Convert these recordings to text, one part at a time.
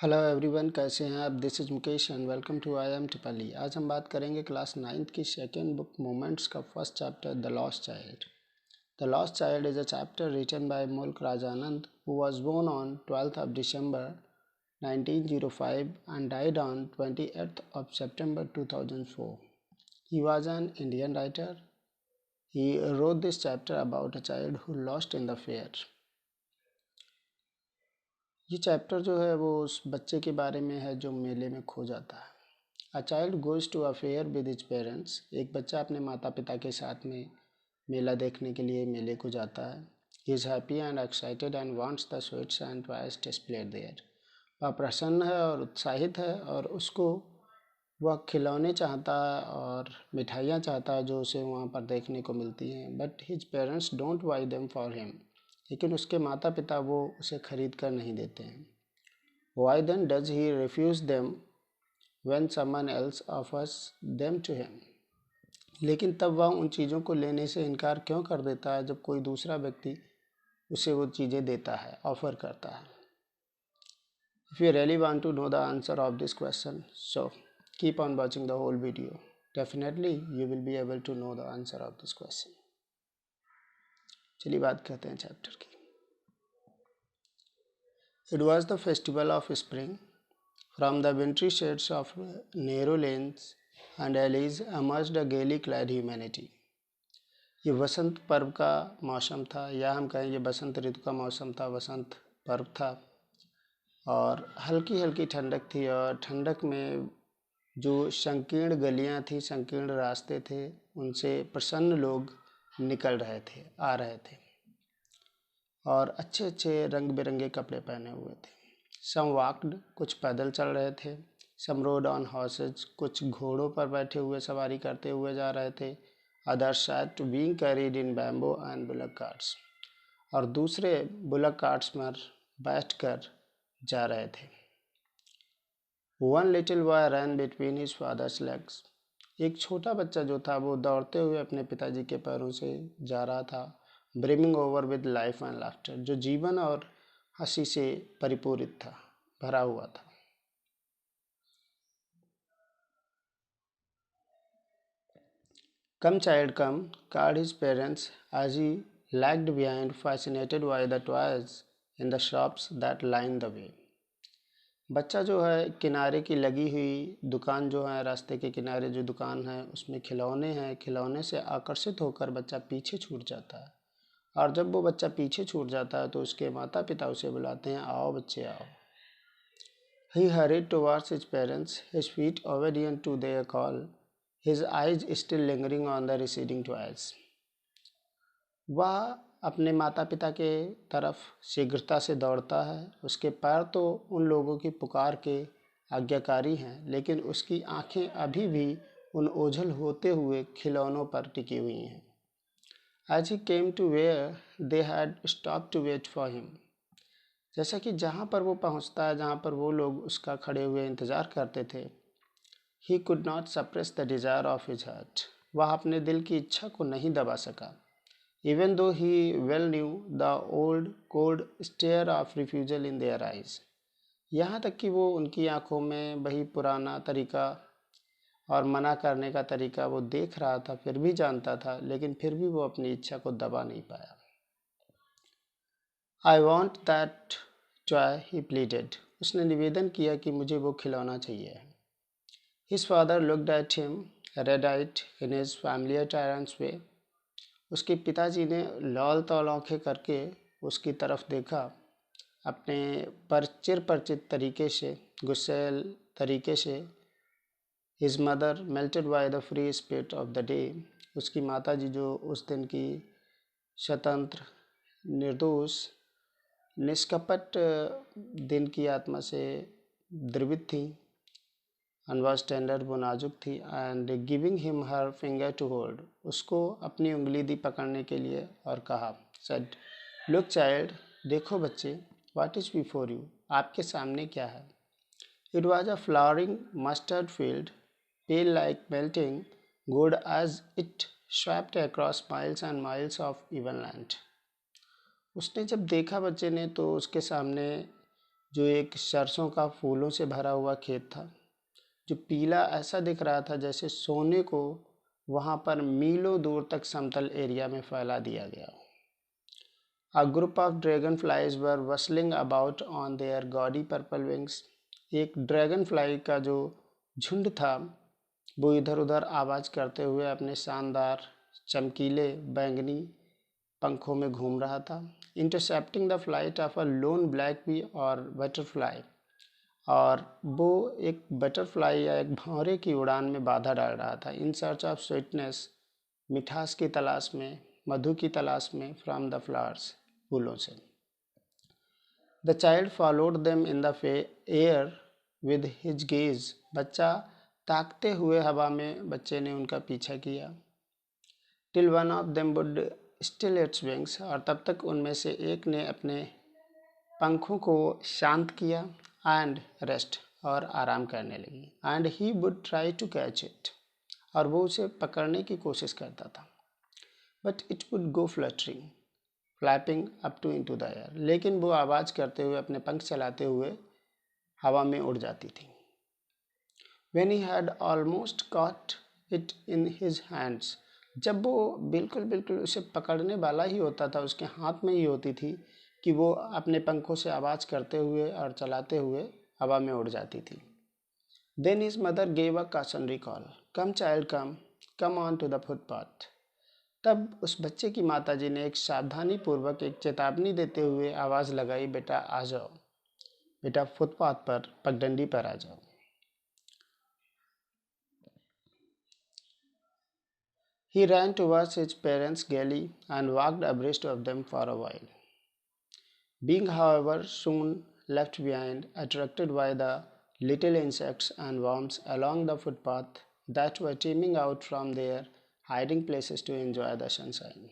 Hello everyone, कैसे हैं आप। This is Mukesh and welcome to I M टिपली। आज हम बात करेंगे क्लास 9th की सेकेंड बुक मोमेंट्स का first chapter the lost child. The lost child is a chapter written by Mulk Rajanand who was born on 12th of December 1905 and died on 28th of September 2004. He was an Indian writer. He wrote this chapter about a child who lost in the fair. ये chapter जो है वो उस बच्चे के बारे में है जो मेले में खो जाता है। A child goes to a fair with his parents. एक बच्चा अपने माता पिता के साथ में मेला देखने के लिए मेले को जाता है। He is happy and excited and wants the sweets and toys displayed there. वह प्रसन्न है और उत्साहित है और उसको वह खिलौने चाहता है और मिठाइयाँ चाहता है जो उसे वहाँ पर देखने को मिलती हैं। But his parents don't buy them for him. लेकिन उसके माता पिता वो उसे खरीद कर नहीं देते हैं। Why then does he refuse them when someone else offers them to him। लेकिन तब वह उन चीज़ों को लेने से इनकार क्यों कर देता है जब कोई दूसरा व्यक्ति उसे वो चीज़ें देता है, ऑफर करता है। If you really want to know the answer of this question, so keep on watching the whole video. Definitely you will be able to know the answer of this question. चलिए बात करते हैं chapter की। It was the festival of spring. From the wintry shades of narrow lanes and alleys emerged a gaily clad humanity. ये वसंत पर्व का मौसम था, या हम कहें ये बसंत ऋतु का मौसम था, वसंत पर्व था। और हल्की हल्की ठंडक थी और ठंडक में जो संकीर्ण गलियां थी, संकीर्ण रास्ते थे, उनसे प्रसन्न लोग निकल रहे थे, आ रहे थे और अच्छे अच्छे रंग बिरंगे कपड़े पहने हुए थे। सम वॉक्ड, कुछ पैदल चल रहे थे। सम रोड ऑन हॉर्सेज, कुछ घोड़ों पर बैठे हुए सवारी करते हुए जा रहे थे। Others sat being carried in bamboo and bullock carts, और दूसरे बुलक कार्ट्स पर बैठकर जा रहे थे। One little boy run between his father's legs. एक छोटा बच्चा जो था वो दौड़ते हुए अपने पिताजी के पैरों से जा रहा था। Brimming over with life and laughter, जो जीवन और हंसी से परिपूरित था, भरा हुआ था। कम child come, called his parents as he lagged behind, fascinated by the toys in the shops that lined the way। बच्चा जो है किनारे की लगी हुई दुकान जो है, रास्ते के किनारे जो दुकान है उसमें खिलौने हैं, खिलौने से आकर्षित होकर बच्चा पीछे छूट जाता है। और जब वो बच्चा पीछे छूट जाता है तो उसके माता पिता उसे बुलाते हैं, आओ बच्चे आओ। He hurried towards his parents, his feet obedient to their call, his eyes still lingering on the receding toys। वह अपने माता पिता के तरफ शीघ्रता से दौड़ता है। उसके पैर तो उन लोगों की पुकार के आज्ञाकारी हैं, लेकिन उसकी आंखें अभी भी उन ओझल होते हुए खिलौनों पर टिकी हुई हैं। As he came to where they had stopped to wait for him, जैसा कि जहाँ पर वो पहुँचता है, जहाँ पर वो लोग उसका खड़े हुए इंतज़ार करते थे। He could not suppress the desire of his heart। वह अपने दिल की इच्छा को नहीं दबा सका। Even though he well knew the old cold stare of refusal in their eyes। यहाँ तक कि वो उनकी आंखों में वही पुराना तरीका और मना करने का तरीका वो देख रहा था, फिर भी जानता था, लेकिन फिर भी वो अपनी इच्छा को दबा नहीं पाया। I want that toy, he pleaded। उसने निवेदन किया कि मुझे वो खिलौना चाहिए। His father looked at him, red-eyed in his familiar tyrant's way। उसके पिताजी ने लाल तौल आँखें करके उसकी तरफ देखा, अपने चिरपरिचित तरीके से, गुस्सैल तरीके से। His mother melted by the free spirit of the day। उसकी माताजी जो उस दिन की स्वतंत्र, निर्दोष, निष्कपट दिन की आत्मा से द्रवित थी। and was tender, वो नाजुक थी। and giving him her finger to hold, उसको अपनी उंगली दी पकड़ने के लिए और कहा, said look child, देखो बच्चे, what is before you, आपके सामने क्या है। it was a flowering mustard field, pale like melting gold as it swept across miles and miles of even land। उसने जब देखा बच्चे ने तो उसके सामने जो एक सरसों का फूलों से भरा हुआ खेत था, जो पीला ऐसा दिख रहा था जैसे सोने को वहाँ पर मीलों दूर तक समतल एरिया में फैला दिया गया। A group of dragonflies were whistling about on their gaudy purple wings. एक ड्रैगन फ्लाई का जो झुंड था वो इधर उधर आवाज़ करते हुए अपने शानदार चमकीले बैंगनी पंखों में घूम रहा था। Intercepting the flight of a lone black bee और बटरफ्लाई, और वो एक बटरफ्लाई या एक भंवरे की उड़ान में बाधा डाल रहा था। इन सर्च ऑफ स्वीटनेस, मिठास की तलाश में, मधु की तलाश में, फ्रॉम द फ्लावर्स, फूलों से। The child followed them in the air with his gaze, बच्चा ताकते हुए हवा में बच्चे ने उनका पीछा किया। Till one of them would still its wings, और तब तक उनमें से एक ने अपने पंखों को शांत किया। एंड रेस्ट, और आराम करने लगी। And he would try to catch it, और वो उसे पकड़ने की कोशिश करता था। But it would go fluttering flapping up to into the air, लेकिन वो आवाज़ करते हुए अपने पंख चलाते हुए हवा में उड़ जाती थी। When he had almost caught it in his hands, जब वो बिल्कुल बिल्कुल उसे पकड़ने वाला ही होता था, उसके हाथ में ही होती थी कि वो अपने पंखों से आवाज़ करते हुए और चलाते हुए हवा में उड़ जाती थी। Then his mother gave a cautionary call, come child come, come on to the footpath. तब उस बच्चे की माताजी ने एक सावधानी पूर्वक एक चेतावनी देते हुए आवाज़ लगाई, बेटा आ जाओ, बेटा फुटपाथ पर, पगडंडी पर आ जाओ। He ran towards his parents gaily and walked abreast of them for a while. Being, however, soon left behind, attracted by the little insects and worms along the footpath that were teeming out from their hiding places to enjoy the sunshine.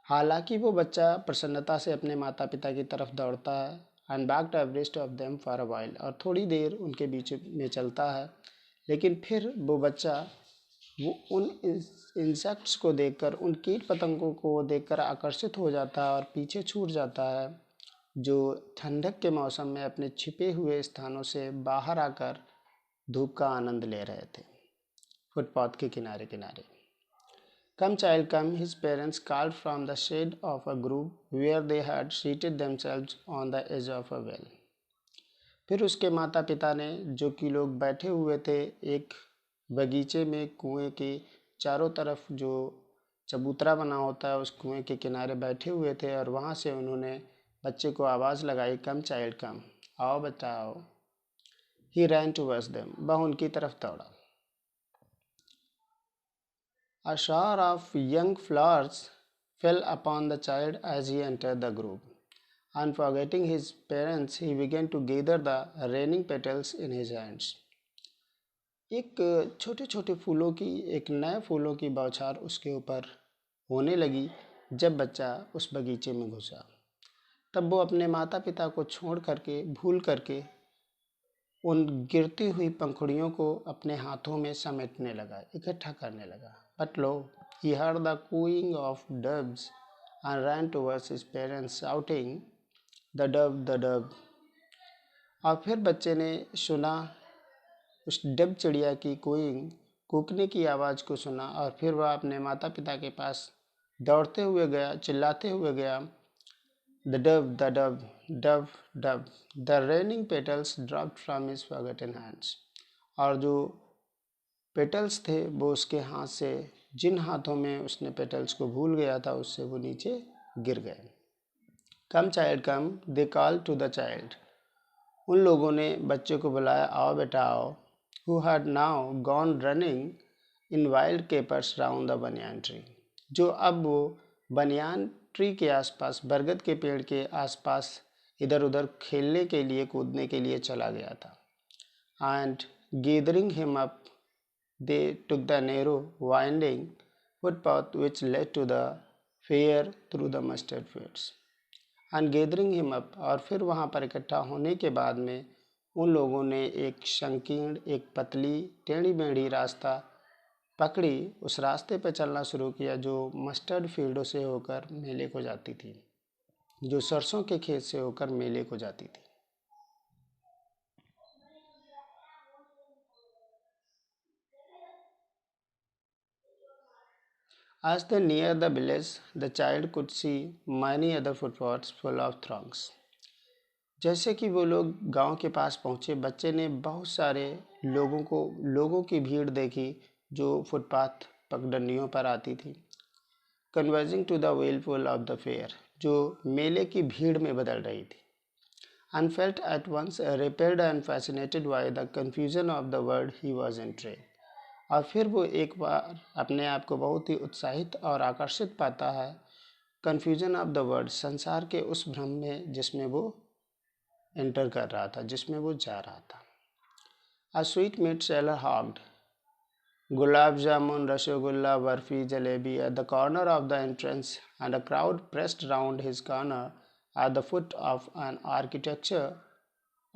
हालांकि वो बच्चा प्रसन्नता से अपने माता पिता की तरफ दौड़ता है, and walked Everest of them for a while, और थोड़ी देर उनके बीच में चलता है, लेकिन फिर वो बच्चा वो उन इंसेक्ट्स को देखकर, उन कीट पतंगों को देखकर आकर्षित हो जाता है और पीछे छूट जाता है, जो ठंडक के मौसम में अपने छिपे हुए स्थानों से बाहर आकर धूप का आनंद ले रहे थे फुटपाथ के किनारे किनारे। Come child come, his parents called from the shade of a grove where they had seated themselves on the edge of a well. फिर उसके माता पिता ने, जो कि लोग बैठे हुए थे एक बगीचे में कुएं के चारों तरफ, जो चबूतरा बना होता है, उस कुएं के किनारे बैठे हुए थे, और वहाँ से उन्होंने बच्चे को आवाज़ लगाई, कम चाइल्ड कम, आओ बच्चा आओ। ही रैन टुवर्ड्स देम, वह उनकी तरफ दौड़ा। A shower of young flowers fell upon the child as he entered the grove, and forgetting his parents, he began to gather the raining petals in his hands. एक छोटे छोटे फूलों की, एक नए फूलों की बौछार उसके ऊपर होने लगी जब बच्चा उस बगीचे में घुसा। तब वो अपने माता पिता को छोड़ करके, भूल करके, उन गिरती हुई पंखुड़ियों को अपने हाथों में समेटने लगा, इकट्ठा करने लगा। But lo, he heard the cooing of doves and ran towards his parents shouting, the dove, the dove. और फिर बच्चे ने सुना उस डब चिड़िया की कूइंग, कूकने की आवाज़ को सुना, और फिर वह अपने माता पिता के पास दौड़ते हुए गया, चिल्लाते हुए गया, The dove, the dove, dove, dove. The raining petals dropped from his forgotten hands. और जो पेटल्स थे वो उसके हाथ से, जिन हाथों में उसने पेटल्स को भूल गया था, उससे वो नीचे गिर गए। Come child come, they call to the child, उन लोगों ने बच्चे को बुलाया, आओ बेटा आओ। Who had now gone running in wild capers round the banyan tree, जो अब वो बनियान ट्री के आसपास, बरगद के पेड़ के आसपास इधर उधर खेलने के लिए, कूदने के लिए चला गया था। And gathering him up, they took the narrow winding footpath which led to the fair through the mustard fields. And gathering him up, और फिर वहाँ पर इकट्ठा होने के बाद में उन लोगों ने एक संकीर्ण, एक पतली टेढ़ी मेढ़ी रास्ता पकड़ी, उस रास्ते पर चलना शुरू किया जो मस्टर्ड फील्डों से होकर मेले को जाती थी, जो सरसों के खेत से होकर मेले को जाती थी। As they neared the village, the child could see many other footpaths full of throngs. जैसे कि वो लोग गांव के पास पहुंचे, बच्चे ने बहुत सारे लोगों की भीड़ देखी जो फुटपाथ पगडंडियों पर आती थी. Converging to the whirlpool of the fair, जो मेले की भीड़ में बदल रही थी. And felt at once repelled and fascinated by the confusion of the world he was entering. और फिर वो एक बार अपने आप को बहुत ही उत्साहित और आकर्षित पाता है कन्फ्यूजन ऑफ द वर्ल्ड, संसार के उस भ्रम में जिसमें वो एंटर कर रहा था, जिसमें वो जा रहा था. A sweetmeat seller hawked gulab jamun, rasgulla, barfi, jalebi at the corner of the entrance, and a crowd pressed round his corner at the foot of an architecture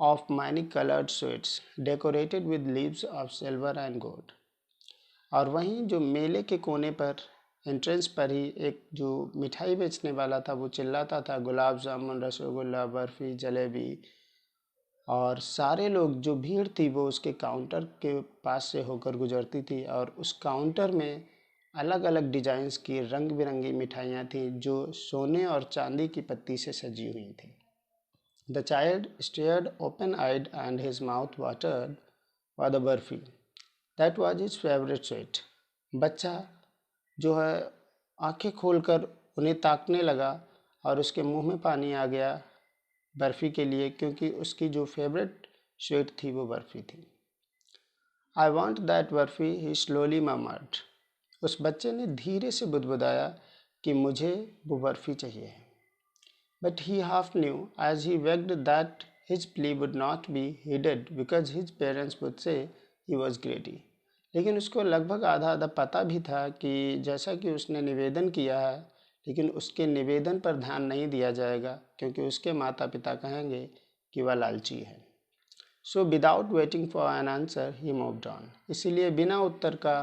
of many colored sweets decorated with leaves of silver and gold. और वहीं जो मेले के कोने पर entrance पर ही एक जो मिठाई बेचने वाला था वो चिल्लाता था गुलाब जामुन, रसगुल्ला, बर्फ़ी, जलेबी. और सारे लोग, जो भीड़ थी वो उसके काउंटर के पास से होकर गुजरती थी और उस काउंटर में अलग अलग डिज़ाइंस की रंग बिरंगी मिठाइयाँ थी जो सोने और चांदी की पत्ती से सजी हुई थी. The child stared open eyed and his mouth watered for the barfi that was his favourite sweet. बच्चा जो है आंखें खोलकर उन्हें ताकने लगा और उसके मुंह में पानी आ गया बर्फ़ी के लिए, क्योंकि उसकी जो फेवरेट स्वीट थी वो बर्फ़ी थी. I want that barfi, he slowly murmured. उस बच्चे ने धीरे से बुदबुदाया कि मुझे वो बर्फ़ी चाहिए. But he half knew as he begged that his plea would not be heeded because his parents would say he was greedy. लेकिन उसको लगभग आधा आधा पता भी था कि जैसा कि उसने निवेदन किया है, लेकिन उसके निवेदन पर ध्यान नहीं दिया जाएगा क्योंकि उसके माता पिता कहेंगे कि वह लालची है. So without waiting for an answer he moved on. इसीलिए बिना उत्तर का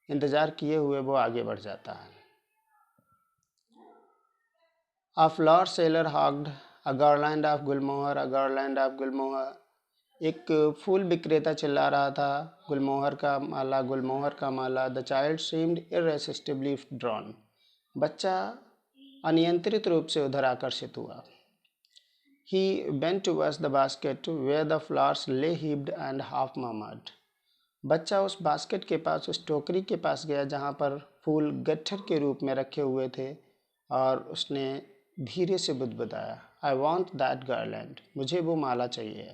इंतज़ार किए हुए वो आगे बढ़ जाता है. A flower seller hogged a garland of Gulmohar, a garland of गुलमोहर. एक फूल विक्रेता चिल्ला रहा था गुलमोहर का माला, गुलमोहर का माला. The child seemed irresistibly drawn. बच्चा अनियंत्रित रूप से उधर आकर्षित हुआ. He bent towards the basket where the flowers lay heaped and half murmured. बच्चा उस बास्केट के पास, उस टोकरी के पास गया जहाँ पर फूल गट्ठर के रूप में रखे हुए थे और उसने धीरे से बुदबुदाया आई वॉन्ट दैट गार्लैंड, मुझे वो माला चाहिए.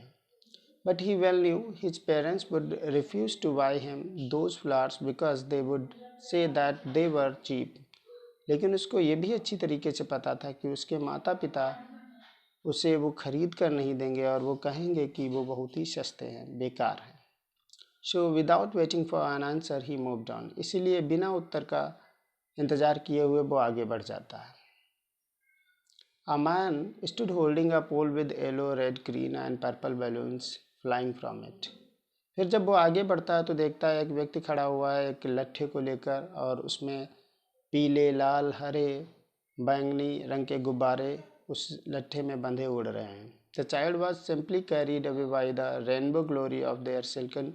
But he well knew his parents would refuse to buy him those flowers because they would say that they were cheap. लेकिन उसको ये भी अच्छी तरीके से पता था कि उसके माता पिता उसे वो खरीद कर नहीं देंगे और वो कहेंगे कि वो बहुत ही सस्ते हैं, बेकार हैं. So without waiting for an answer he moved on. इसीलिए बिना उत्तर का इंतज़ार किए हुए वो आगे बढ़ जाता है. A man stood holding a pole with yellow, red, green and purple balloons flying from it. फिर जब वो आगे बढ़ता है तो देखता है एक व्यक्ति खड़ा हुआ है एक लट्ठे को लेकर और उसमें पीले, लाल, हरे, बैंगनी रंग के गुब्बारे उस लट्ठे में बंधे उड़ रहे हैं. The child was simply carried away by the rainbow glory of their silken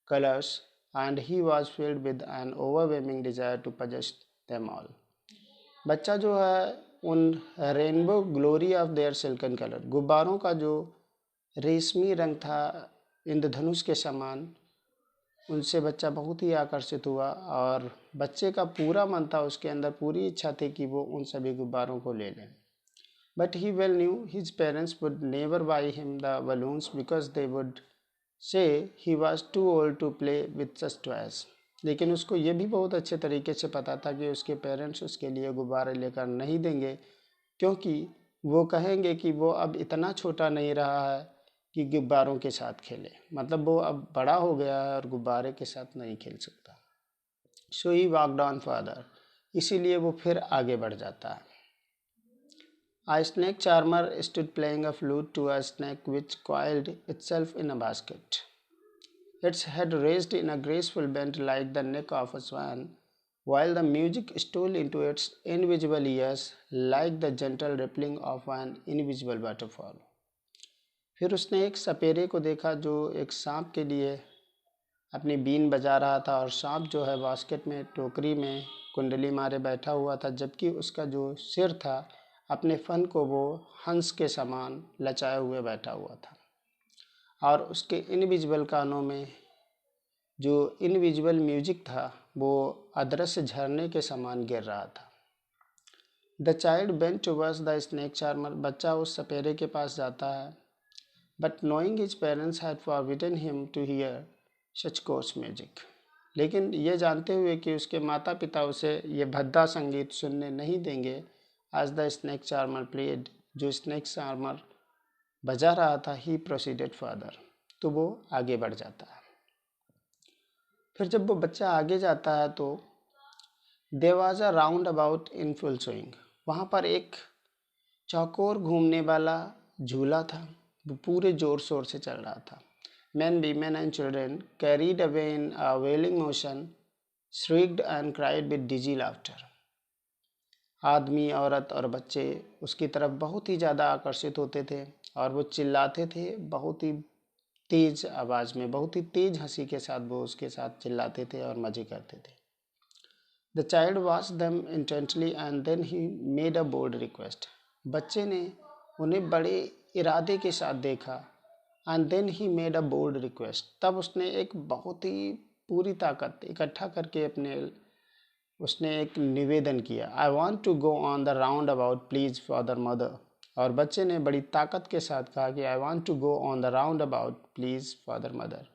colors and he was filled with an overwhelming desire to possess them all. बच्चा जो है उन rainbow glory of their silken colour, गुब्बारों का जो रेशमी रंग था इंद्रधनुष के समान, उनसे बच्चा बहुत ही आकर्षित हुआ और बच्चे का पूरा मन था, उसके अंदर पूरी इच्छा थी कि वो उन सभी गुब्बारों को ले लें. But he well knew his parents would never buy him the balloons because they would say he was too old to play with such toys. लेकिन उसको ये भी बहुत अच्छे तरीके से पता था कि उसके पेरेंट्स उसके लिए गुब्बारे लेकर नहीं देंगे क्योंकि वो कहेंगे कि वो अब इतना छोटा नहीं रहा है कि गुब्बारों के साथ खेले, मतलब वो अब बड़ा हो गया है और गुब्बारे के साथ नहीं खेल सकता. सो ही वॉकड ऑन फर्दर. इसीलिए वो फिर आगे बढ़ जाता है. A snake charmer stood playing a flute to a snake which coiled itself in a basket. Its head raised in a graceful bend like the neck of a swan, while the music stole into its invisible ears like the gentle rippling of an invisible waterfall. फिर उसने एक सपेरे को देखा जो एक सांप के लिए अपनी बीन बजा रहा था और सांप जो है बास्केट में, टोकरी में कुंडली मारे बैठा हुआ था, जबकि उसका जो सिर था अपने फन को वो हंस के समान लचाए हुए बैठा हुआ था, और उसके इनविजिबल कानों में जो इनविजिबल म्यूजिक था वो अदृश्य झरने के समान गिर रहा था। The child bent towards the snake charmer, बच्चा उस सपेरे के पास जाता है, but knowing his parents had forbidden him to hear such coarse music, लेकिन ये जानते हुए कि उसके माता पिता उसे ये भद्दा संगीत सुनने नहीं देंगे, as the snake charmer played, जो स्नेक चार्मर बजा रहा था, ही प्रोसीडेड फर्दर, तो वो आगे बढ़ जाता है। फिर जब वो बच्चा आगे जाता है तो there was a roundabout in full swing, वहाँ पर एक चौकोर घूमने वाला झूला था, वो पूरे जोर शोर से चल रहा था। Men, women and children, carried away in a wailing motion, shrieked and cried with dizzy laughter. आदमी, औरत और बच्चे उसकी तरफ बहुत ही ज़्यादा आकर्षित होते थे और वो चिल्लाते थे बहुत ही तेज़ आवाज़ में, बहुत ही तेज़ हंसी के साथ वो उसके साथ चिल्लाते थे और मज़े करते थे। The child watched them intently and then he made a bold request, बच्चे ने उन्हें बड़े इरादे के साथ देखा, and then he made a bold request, तब उसने एक बहुत ही पूरी ताकत इकट्ठा करके उसने एक निवेदन किया, I want to go on the roundabout please father mother, और बच्चे ने बड़ी ताकत के साथ कहा कि I want to go on the roundabout please father mother,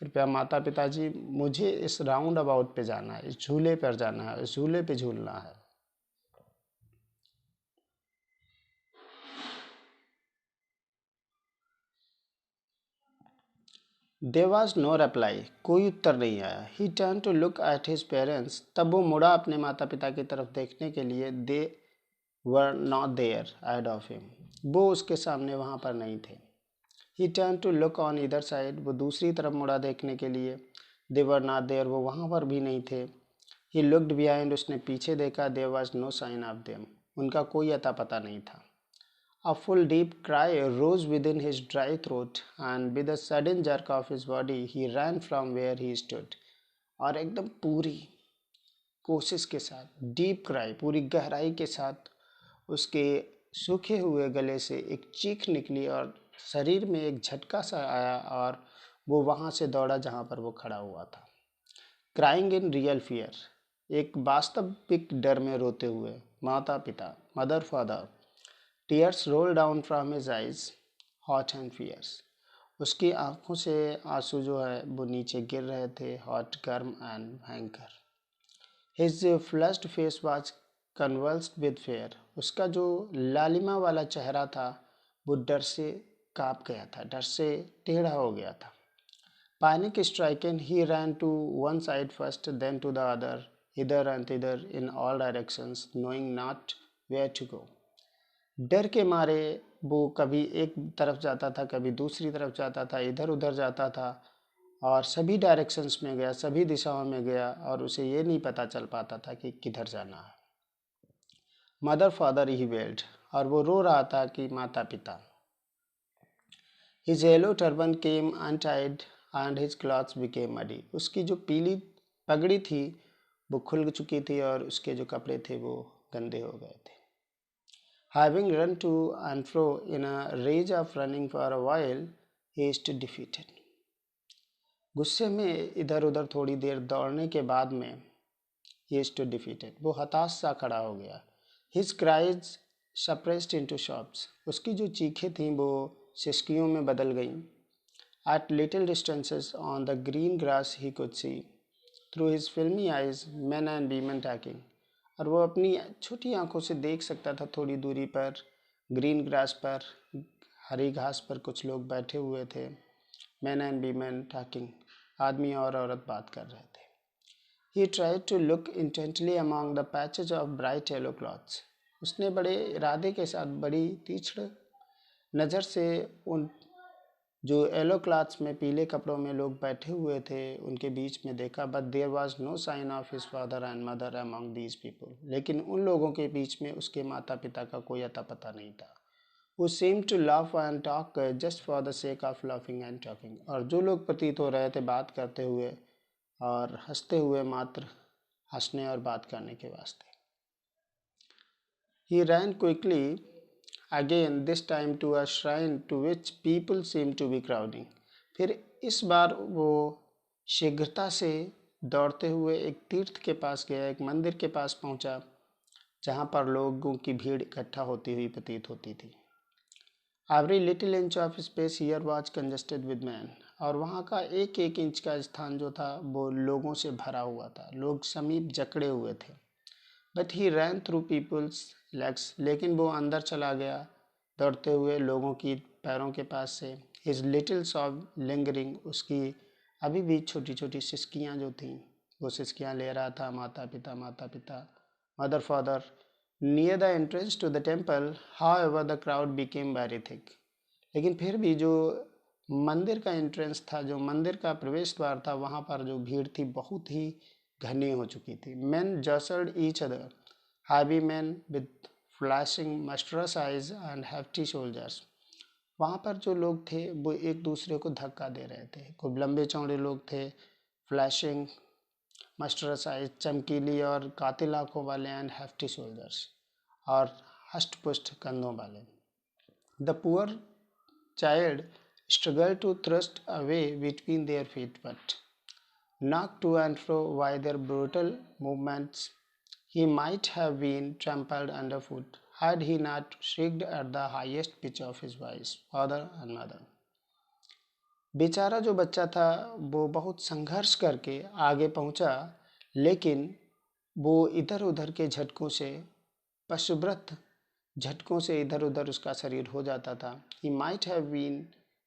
कृपया माता पिताजी मुझे इस राउंड अबाउट पे जाना है, इस झूले पर जाना है, इस झूले पे झूलना है। देयर वॉज नो रिप्लाई, कोई उत्तर नहीं आया। He turn to look at his parents, तब वो मुड़ा अपने माता पिता की तरफ देखने के लिए। They were not there ahead of him, वो उसके सामने वहाँ पर नहीं थे। He turn to look on इधर साइड, वो दूसरी तरफ मुड़ा देखने के लिए। दे वर नॉट देयर, वो वहाँ पर भी नहीं थे। ही लुक्ड बिहाइंड, उसने पीछे देखा। There was no sign of them, उनका कोई अता पता नहीं था। A full deep cry rose within his dry throat, and with a sudden jerk of his body, he ran from where he stood. और एकदम पूरी कोशिश के साथ, डीप क्राई, पूरी गहराई के साथ उसके सूखे हुए गले से एक चीख निकली और शरीर में एक झटका सा आया और वो वहाँ से दौड़ा जहाँ पर वो खड़ा हुआ था। क्राइंग इन रियल फियर, एक वास्तविक डर में रोते हुए। माता पिता, mother father, tears roll down from his eyes, hot and fierce, उसकी आंखों से आंसू जो है वो नीचे गिर रहे थे, हॉट, गर्म एंड भयंकर। His flushed face was convulsed with fear, उसका जो लालिमा वाला चेहरा था वो डर से काँप गया था, डर से टेढ़ा हो गया था। Panic stricken he ran to one side first, then to the other, इधर एंड तिधर, in all directions, knowing not where to go. डर के मारे वो कभी एक तरफ जाता था, कभी दूसरी तरफ जाता था, इधर उधर जाता था और सभी डायरेक्शंस में गया, सभी दिशाओं में गया और उसे ये नहीं पता चल पाता था कि किधर जाना है। मदर फादर ही वेल्ड, और वो रो रहा था कि माता पिता। His yellow turban came untied and his clothes became muddy, उसकी जो पीली पगड़ी थी वो खुल चुकी थी और उसके जो कपड़े थे वो गंदे हो गए थे। Having run to and fro in a rage of running for a while, he is defeated. गुस्से में इधर उधर थोड़ी देर दौड़ने के बाद में he is defeated, वो हताश सा खड़ा हो गया। His cries suppressed into sobs, उसकी जो चीखें थीं वो सिसकियों में बदल गईं। At little distances on the green grass he could see, through his filmy eyes, men and women talking, और वो अपनी छोटी आंखों से देख सकता था थोड़ी दूरी पर, ग्रीन ग्रास पर, हरी घास पर कुछ लोग बैठे हुए थे। मैन एंड वीमेन टॉकिंग, आदमी और औरत बात कर रहे थे। He tried to look intently among the patches of bright yellow clothes, उसने बड़े इरादे के साथ, बड़ी तीक्ष्ण नज़र से उन जो येलो क्लॉथ्स में, पीले कपड़ों में लोग बैठे हुए थे उनके बीच में देखा। But there was no sign of his father and mother among these people, लेकिन उन लोगों के बीच में उसके माता पिता का कोई अता पता नहीं था। वो seem to laugh and talk just for the sake of laughing and talking, और जो लोग प्रतीत हो रहे थे बात करते हुए और हंसते हुए मात्र हंसने और बात करने के वास्ते। He ran quickly again, this time to a shrine to which people seemed to be crowding. फिर इस बार वो शीघ्रता से दौड़ते हुए एक तीर्थ के पास गया, एक मंदिर के पास पहुंचा जहां पर लोगों की भीड़ इकट्ठा होती हुई प्रतीत होती थी। Every little inch of space here was congested with man, और वहाँ का एक एक इंच का स्थान जो था वो लोगों से भरा हुआ था, लोग समीप जकड़े हुए थे। But he ran through people's legs, लेकिन वो अंदर चला गया दौड़ते हुए लोगों की पैरों के पास से। हिज लिटिल सॉब लिंगरिंग, उसकी अभी भी छोटी छोटी सिसकियाँ जो थीं वो सिसकियाँ ले रहा था। माता पिता mother father near the entrance to the temple, however the crowd became very thick. लेकिन फिर भी जो मंदिर का एंट्रेंस था, जो मंदिर का प्रवेश द्वार था, वहाँ पर जो भीड़ थी बहुत ही घनी हो चुकी थी। Men jostled each other, heavy men with flashing murderous eyes and hefty shoulders. वहाँ पर जो लोग थे वो एक दूसरे को धक्का दे रहे थे। कुछ लंबे चौड़े लोग थे, फ्लैशिंग मस्टरस आइज, चमकीली और कातिल आंखों वाले, एंड हैफ्टी शोल्डर्स, और हष्ट पुष्ट कंधों वाले। The poor child struggled to thrust away between their feet, but knocked to and fro by their brutal movements, he might have been trampled underfoot had he not shrieked at the highest pitch of his voice, "Father and mother!" बेचारा जो बच्चा था वो बहुत संघर्ष करके आगे पहुंचा, लेकिन वो इधर उधर के झटकों से, पशुव्रत झटकों से इधर उधर उसका शरीर हो जाता था। He might have been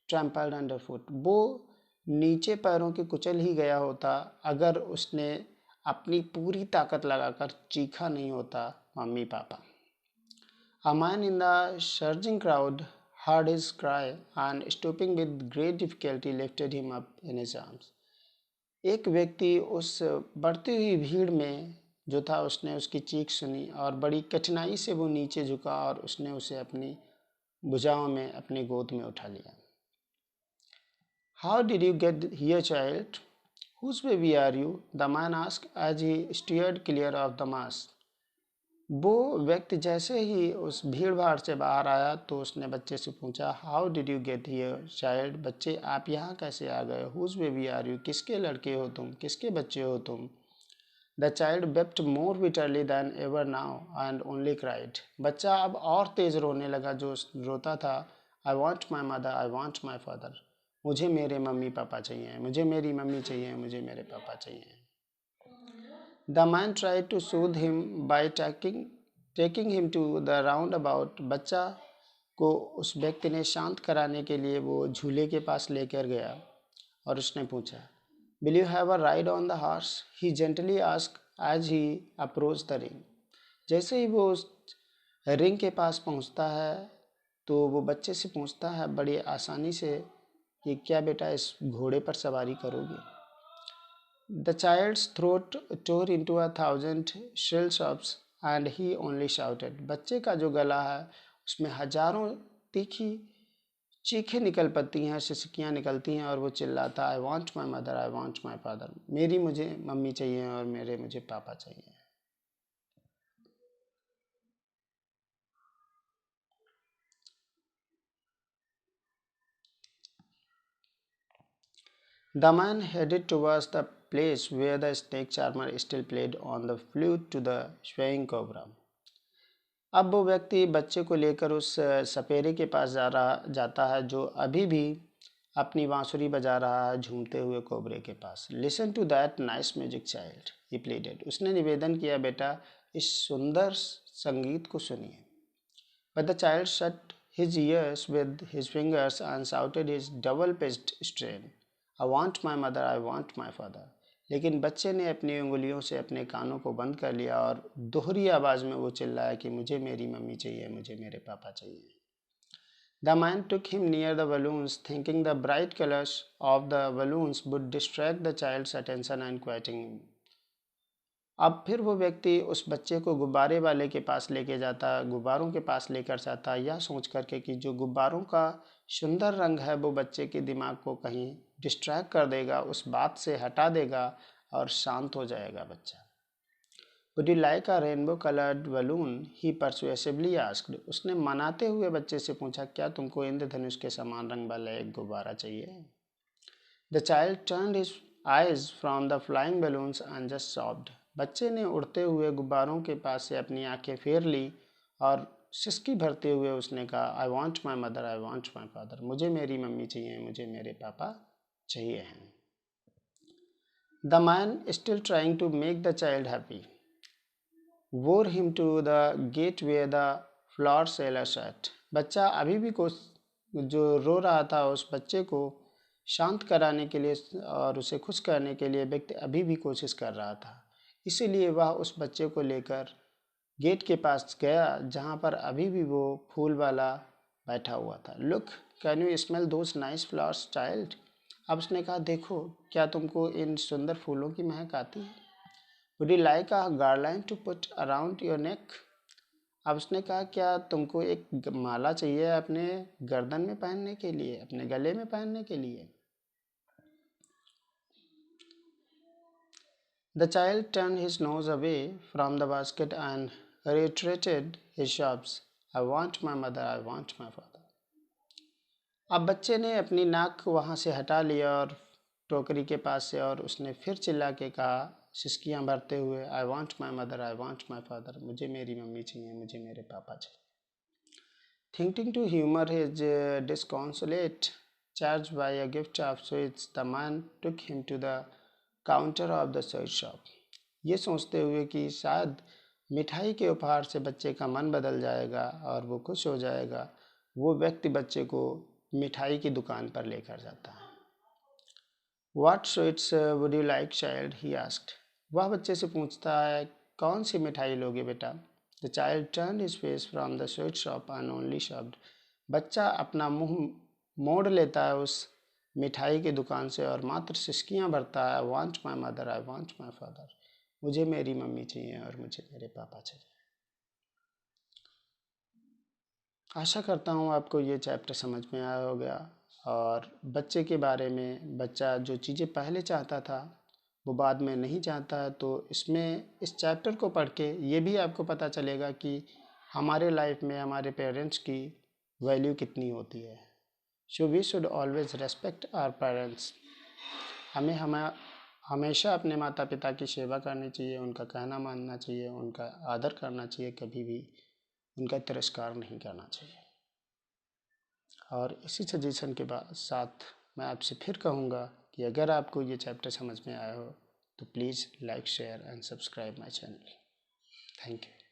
trampled underfoot, वो नीचे पैरों के कुचल ही गया होता अगर उसने अपनी पूरी ताकत लगाकर चीखा नहीं होता, mummy papa. A man in the surging crowd heard his cry and stooping with great difficulty lifted him up in his arms. एक व्यक्ति उस बढ़ती हुई भीड़ में जो था उसने उसकी चीख सुनी और बड़ी कठिनाई से वो नीचे झुका और उसने उसे अपनी भुजाओं में, अपनी गोद में उठा लिया। How did you get here, child? Whose baby are you? The man asked as he steered clear of the mass. वो व्यक्ति जैसे ही उस भीड़ भाड़ से बाहर आया तो उसने बच्चे से पूछा, how did you get here child? बच्चे आप यहाँ कैसे आ गए? Whose baby are you? किसके लड़के हो तुम, किसके बच्चे हो तुम? The child wept more bitterly than ever now and only cried. बच्चा अब और तेज रोने लगा, जो रोता था, I want my mother, I want my father. मुझे मेरे मम्मी पापा चाहिए, मुझे मेरी मम्मी चाहिए, मुझे मेरे पापा चाहिए। The man tried to soothe him by taking him to the roundabout. बच्चा को उस व्यक्ति ने शांत कराने के लिए वो झूले के पास लेकर गया और उसने पूछा, Will you have a ride on the horse? He gently asked as he approached the ring. जैसे ही वो उस रिंग के पास पहुंचता है तो वो बच्चे से पूछता है बड़ी आसानी से कि क्या बेटा इस घोड़े पर सवारी करोगे? The child's throat tore into 1,000 shrill sobs and he only shouted. बच्चे का जो गला है उसमें हजारों तीखी चीखें निकल पड़ती हैं, सिसकियाँ निकलती हैं और वो चिल्लाता, आई want my mother, I want my father. मेरी मुझे मम्मी चाहिए और मेरे मुझे पापा चाहिए। The man headed towards the place where the snake charmer still played on the flute to the swaying cobra. अब वो व्यक्ति बच्चे को लेकर उस सपेरे के पास जाता है जो अभी भी अपनी बांसुरी बजा रहा है झूमते हुए कोबरे के पास। Listen to that nice music child, he pleaded. उसने निवेदन किया, बेटा इस सुंदर संगीत को सुनिए। But the child shut his ears with his fingers and shouted his double pitched strain, I want my mother, I want my father. लेकिन बच्चे ने अपनी उंगलियों से अपने कानों को बंद कर लिया और दोहरी आवाज़ में वो चिल्लाया कि मुझे मेरी मम्मी चाहिए, मुझे मेरे पापा चाहिए। The man took him near the balloons, thinking the bright colors of the balloons would distract the child's attention and quieting him. अब फिर वो व्यक्ति उस बच्चे को गुब्बारे वाले के पास लेके जाता, गुब्बारों के पास लेकर जाता, यह सोच करके कि जो गुब्बारों का सुंदर रंग है वो बच्चे के दिमाग को कहीं डिस्ट्रैक्ट कर देगा, उस बात से हटा देगा और शांत हो जाएगा बच्चा। Would you like a rainbow coloured balloon, he persuasively asked. उसने मनाते हुए बच्चे से पूछा, क्या तुमको इंद्रधनुष के समान रंग वाला एक गुब्बारा चाहिए? The child turned his eyes from the flying balloons and just soft. बच्चे ने उड़ते हुए गुब्बारों के पास से अपनी आंखें फेर ली और सिसकी भरते हुए उसने कहा, I want my mother, I want my father. मुझे मेरी मम्मी चाहिए, मुझे मेरे पापा चाहिए हैं। The man still trying to make the child happy wore him to the gate where the flower seller sat। बच्चा अभी भी जो रो रहा था, उस बच्चे को शांत कराने के लिए और उसे खुश करने के लिए व्यक्ति अभी भी कोशिश कर रहा था। इसीलिए वह उस बच्चे को लेकर गेट के पास गया जहाँ पर अभी भी वो फूल वाला बैठा हुआ था। Look, can you smell those nice flowers child. अब उसने कहा, देखो, क्या तुमको इन सुंदर फूलों की महक आती है? Would you like a garland to put around your neck. अब उसने कहा, क्या तुमको एक माला चाहिए अपने गर्दन में पहनने के लिए, अपने गले में पहनने के लिए? The child turn his nose away from the basket and reiterated his shouts, I want my mother, I want my father। अब बच्चे ने अपनी नाक को वहाँ से हटा लिया और टोकरी के पास से, और उसने फिर चिल्ला के कहा, सिसकियाँ भरते हुए, I want my mother, I want my father. मुझे मेरी मम्मी चाहिए, मुझे मेरे पापा चाहिए। Thinking to humour his disconsolate charge by a gift of sweets, the man took him to the counter of the sweet shop। ये सोचते हुए कि शायद मिठाई के उपहार से बच्चे का मन बदल जाएगा और वो खुश हो जाएगा, वो व्यक्ति बच्चे को मिठाई की दुकान पर लेकर जाता है। What sweets would you like, child? He asked। वह बच्चे से पूछता है, कौन सी मिठाई लोगे बेटा? The child turned his face from the sweet shop and only sobbed। बच्चा अपना मुंह मोड़ लेता है उस मिठाई की दुकान से और मात्र सिसकियां भरता है, I want my mother, I want my father। मुझे मेरी मम्मी चाहिए और मुझे मेरे पापा चाहिए। आशा करता हूँ आपको ये चैप्टर समझ में आया होगा और बच्चे के बारे में, बच्चा जो चीज़ें पहले चाहता था वो बाद में नहीं चाहता है, तो इसमें इस चैप्टर को पढ़ के ये भी आपको पता चलेगा कि हमारे लाइफ में हमारे पेरेंट्स की वैल्यू कितनी होती है। So we should always respect our parents. हमें हमेशा अपने माता पिता की सेवा करनी चाहिए, उनका कहना मानना चाहिए, उनका आदर करना चाहिए, कभी भी उनका तिरस्कार नहीं करना चाहिए। और इसी सजेशन के बाद साथ मैं आपसे फिर कहूँगा कि अगर आपको ये चैप्टर समझ में आया हो तो please like, share and subscribe my channel. Thank you.